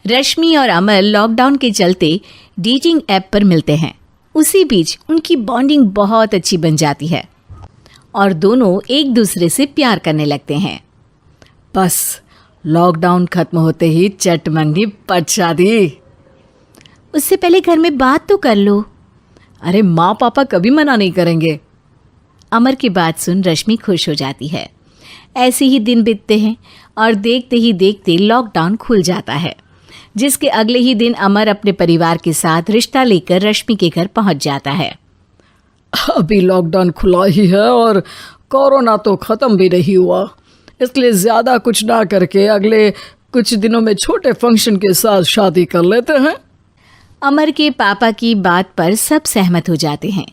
रश्मि और अमर लॉकडाउन के चलते डेटिंग ऐप पर मिलते हैं। उसी बीच उनकी बॉन्डिंग बहुत अच्छी बन जाती है और दोनों एक दूसरे से प्यार करने लगते हैं। बस लॉकडाउन खत्म होते ही चट मंगनी पट शादी। उससे पहले घर में बात तो कर लो। अरे माँ पापा कभी मना नहीं करेंगे। अमर की बात सुन रश्मि खुश हो जाती है। ऐसे ही दिन बीतते हैं और देखते ही देखते लॉकडाउन खुल जाता है, जिसके अगले ही दिन अमर अपने परिवार के साथ रिश्ता लेकर रश्मि के घर पहुंच जाता है। अभी लॉकडाउन खुला ही है और कोरोना तो ख़त्म भी नहीं हुआ, इसलिए ज़्यादा कुछ ना करके अगले कुछ दिनों में छोटे फंक्शन के साथ शादी कर लेते हैं। अमर के पापा की बात पर सब सहमत हो जाते हैं।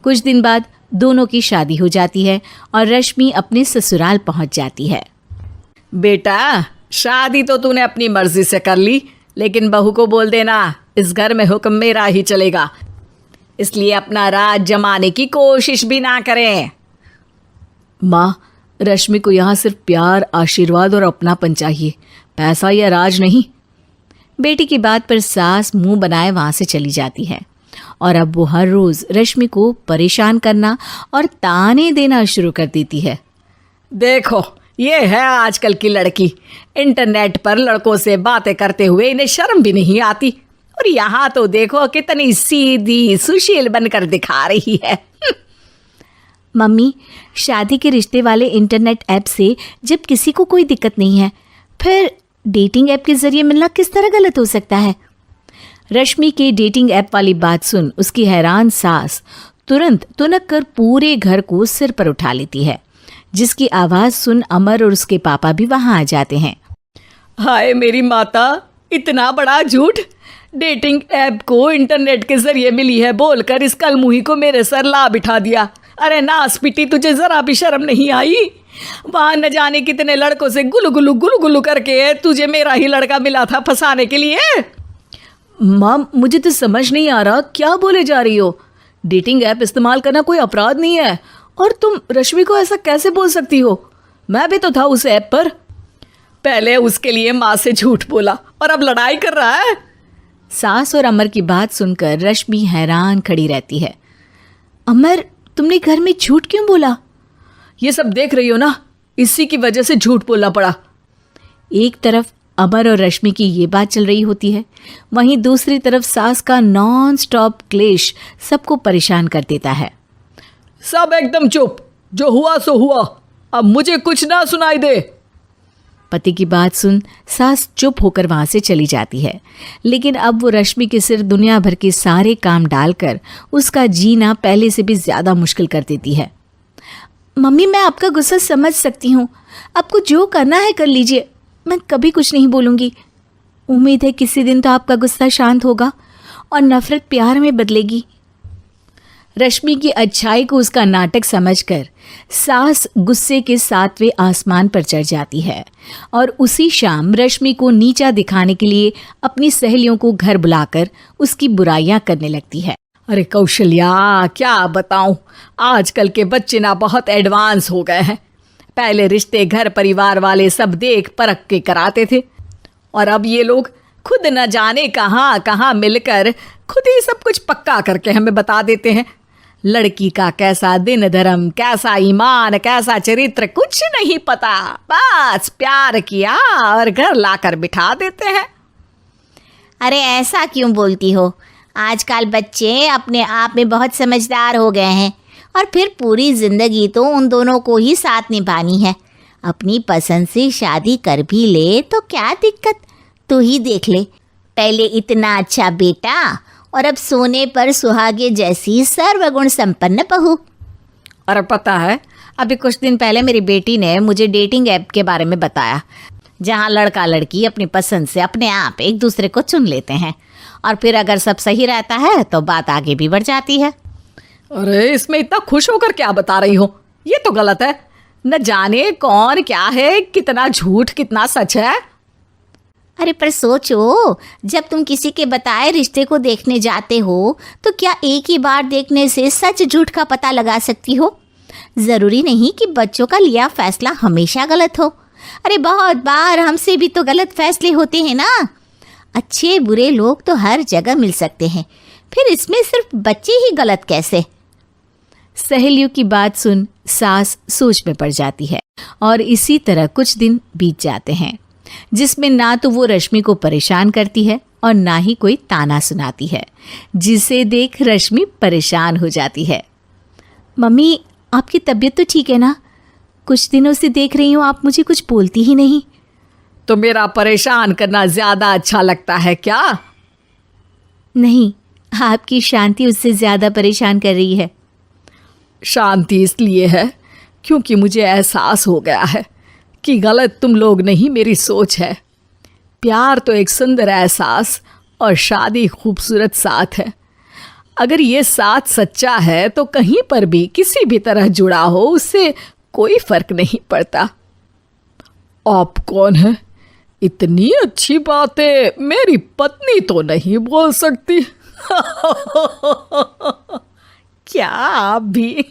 कुछ दिन बाद दोनों की शादी हो जाती है और रश्मि अपने ससुराल पहुंच जाती है। बेटा, शादी तो तूने अपनी मर्जी से कर ली, लेकिन बहू को बोल देना इस घर में हुक्म मेरा ही चलेगा, इसलिए अपना राज जमाने की कोशिश भी ना करें। माँ, रश्मि को यहाँ सिर्फ प्यार, आशीर्वाद और अपनापन चाहिए, पैसा या राज नहीं। बेटी की बात पर सास मुंह बनाए वहाँ से चली जाती है और अब वो हर रोज़ रश्मि को परेशान करना और ताने देना शुरू कर देती है। देखो, ये है आजकल की लड़की, इंटरनेट पर लड़कों से बातें करते हुए इन्हें शर्म भी नहीं आती, और यहाँ तो देखो कितनी सीधी सुशील बनकर दिखा रही है। मम्मी, शादी के रिश्ते वाले इंटरनेट ऐप से जब किसी को कोई दिक्कत नहीं है, फिर डेटिंग ऐप के जरिए मिलना किस तरह गलत हो सकता है? रश्मि के डेटिंग ऐप वाली बात सुन उसकी हैरान सास तुरंत तुनक कर पूरे घर को सिर पर उठा लेती है, जिसकी आवाज़ सुन अमर और उसके पापा भी वहाँ आ जाते हैं। हाय मेरी माता, इतना बड़ा झूठ! डेटिंग ऐप को इंटरनेट के जरिए मिली है बोलकर इस कलमुही को मेरे सर ला बिठा दिया। अरे नास पिटी, तुझे जरा भी शर्म नहीं आई? वहाँ न जाने कितने लड़कों से गुलू गुलू करके तुझे मेरा ही लड़का मिला था फंसाने के लिए। माँ, मुझे तो समझ नहीं आ रहा क्या बोले जा रही हो। डेटिंग ऐप इस्तेमाल करना कोई अपराध नहीं है, और तुम रश्मि को ऐसा कैसे बोल सकती हो? मैं भी तो था उस ऐप पर। पहले उसके लिए माँ से झूठ बोला और अब लड़ाई कर रहा है। सास और अमर की बात सुनकर रश्मि हैरान खड़ी रहती है। अमर, तुमने घर में झूठ क्यों बोला? ये सब देख रही हो ना, इसी की वजह से झूठ बोलना पड़ा। एक तरफ अमर और रश्मि की ये बात चल रही होती है, वहीं दूसरी तरफ सास का नॉन स्टॉप क्लेश सबको परेशान कर देता है। सब एकदम चुप, जो हुआ सो हुआ, अब मुझे कुछ ना सुनाई दे। पति की बात सुन सास चुप होकर वहां से चली जाती है, लेकिन अब वो रश्मि के सिर दुनिया भर के सारे काम डालकर उसका जीना पहले से भी ज्यादा मुश्किल कर देती है। मम्मी, मैं आपका गुस्सा समझ सकती हूँ, आपको जो करना है कर लीजिए, मैं कभी कुछ नहीं बोलूँगी। उम्मीद है किसी दिन तो आपका गुस्सा शांत होगा और नफरत प्यार में बदलेगी। रश्मि की अच्छाई को उसका नाटक समझकर सास गुस्से के 7वें आसमान पर चढ़ जाती है और उसी शाम रश्मि को नीचा दिखाने के लिए अपनी सहेलियों को घर बुलाकर उसकी बुराइयां करने लगती है। अरे कौशल्या, क्या बताऊं, आजकल के बच्चे ना बहुत एडवांस हो गए हैं। पहले रिश्ते घर परिवार वाले सब देख परख के कराते थे, और अब ये लोग खुद न जाने कहाँ कहाँ मिलकर खुद ही सब कुछ पक्का करके हमें बता देते हैं। लड़की का कैसा दिन धर्म, कैसा ईमान, कैसा चरित्र कुछ नहीं पता, बस प्यार किया और घर लाकर बिठा देते हैं। अरे ऐसा क्यों बोलती हो? आजकल बच्चे अपने आप में बहुत समझदार हो गए हैं, और फिर पूरी ज़िंदगी तो उन दोनों को ही साथ निभानी है। अपनी पसंद से शादी कर भी ले तो क्या दिक्कत? तू ही देख ले, पहले इतना अच्छा बेटा और अब सोने पर सुहागे जैसी सर्वगुण संपन्न बहू। और पता है, अभी कुछ दिन पहले मेरी बेटी ने मुझे डेटिंग ऐप के बारे में बताया, जहाँ लड़का लड़की अपनी पसंद से अपने आप एक दूसरे को चुन लेते हैं, और फिर अगर सब सही रहता है तो बात आगे भी बढ़ जाती है। अरे इसमें इतना खुश होकर क्या बता रही हो? ये तो गलत है। न जाने कौन क्या है, कितना झूठ कितना सच है। अरे पर सोचो, जब तुम किसी के बताए रिश्ते को देखने जाते हो तो क्या एक ही बार देखने से सच झूठ का पता लगा सकती हो? ज़रूरी नहीं कि बच्चों का लिया फैसला हमेशा गलत हो। अरे बहुत बार हमसे भी तो गलत फैसले होते हैं ना। अच्छे बुरे लोग तो हर जगह मिल सकते हैं, फिर इसमें सिर्फ बच्चे ही गलत कैसे? सहेलियों की बात सुन सास सोच में पड़ जाती है और इसी तरह कुछ दिन बीत जाते हैं, जिसमें ना तो वो रश्मि को परेशान करती है और ना ही कोई ताना सुनाती है, जिसे देख रश्मि परेशान हो जाती है। मम्मी, आपकी तबीयत तो ठीक है ना? कुछ दिनों से देख रही हूँ आप मुझे कुछ बोलती ही नहीं। तो मेरा परेशान करना ज्यादा अच्छा लगता है क्या? नहीं, आपकी शांति उससे ज्यादा परेशान कर रही है। शांति इसलिए है क्योंकि मुझे एहसास हो गया है कि गलत तुम लोग नहीं, मेरी सोच है। प्यार तो एक सुंदर एहसास और शादी खूबसूरत साथ है। अगर ये साथ सच्चा है तो कहीं पर भी किसी भी तरह जुड़ा हो उससे कोई फर्क नहीं पड़ता। आप कौन है? इतनी अच्छी बातें मेरी पत्नी तो नहीं बोल सकती। क्या आप भी?